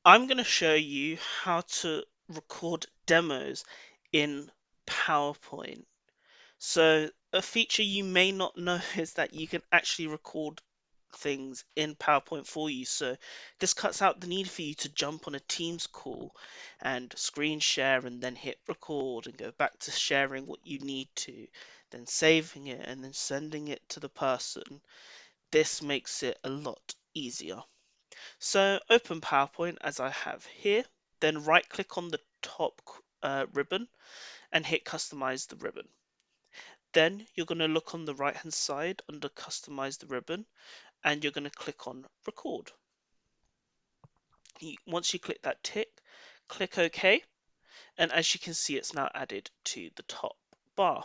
I'm going to show you how to record demos in PowerPoint. So a feature you may not know is that you can actually record things in PowerPoint for you. So this cuts out the need for you to jump on a Teams call and screen share and then hit record and go back to sharing what you need to, then saving it and then sending it to the person. This makes it a lot easier. So open PowerPoint as I have here, then right click on the top ribbon and hit customize the ribbon. Then you're going to look on the right hand side under customize the ribbon and you're going to click on record. Once you click that tick, click OK, and as you can see it's now added to the top bar.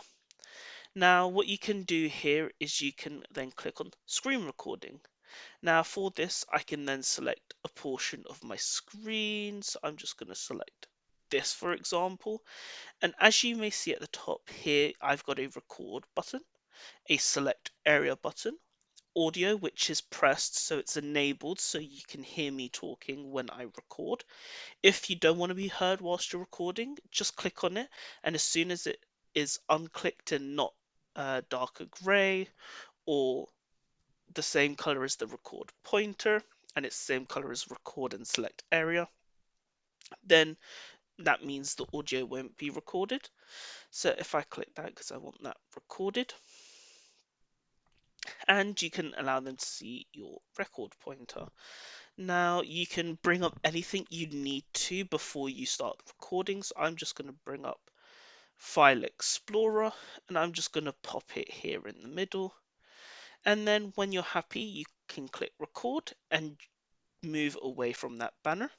Now what you can do here is you can then click on screen recording. Now for this I can then select a portion of my screen, so I'm just going to select this for example, and as you may see at the top here I've got a record button, a select area button, audio which is pressed so it's enabled so you can hear me talking when I record. If you don't want to be heard whilst you're recording, just click on it, and as soon as it is unclicked and not darker grey or the same color as the record pointer and it's the same color as record and select area, then that means the audio won't be recorded. So if I click that because I want that recorded, and you can allow them to see your record pointer. Now you can bring up anything you need to before you start recording. So I'm just going to bring up File Explorer and I'm just going to pop it here in the middle. And then when you're happy, you can click record and move away from that banner.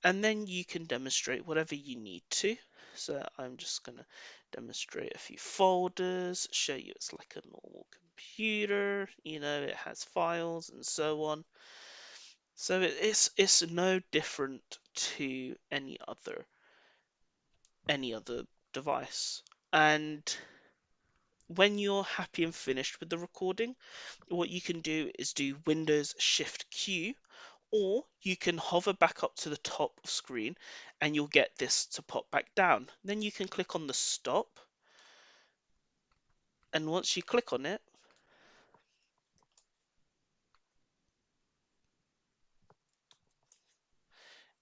And then you can demonstrate whatever you need to. So I'm just going to demonstrate a few folders, show you it's like a normal computer, it has files and so on. So it's no different to any other device. And when you're happy and finished with the recording, what you can do is do Windows Shift Q, or you can hover back up to the top of screen and you'll get this to pop back down. Then you can click on the stop, and once you click on it,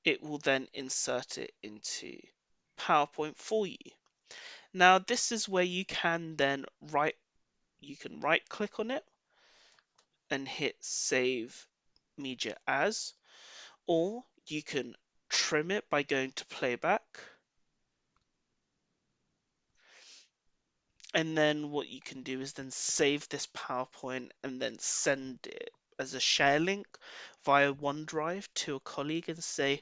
it will then insert it into PowerPoint for you. Now this is where you can then right click on it and hit save media as, or you can trim it by going to playback. And then what you can do is then save this PowerPoint and then send it as a share link via OneDrive to a colleague and say,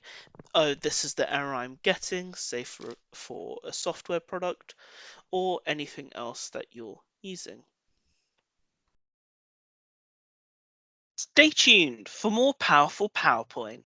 oh, this is the error I'm getting, say for a software product or anything else that you're using. Stay tuned for more powerful PowerPoint.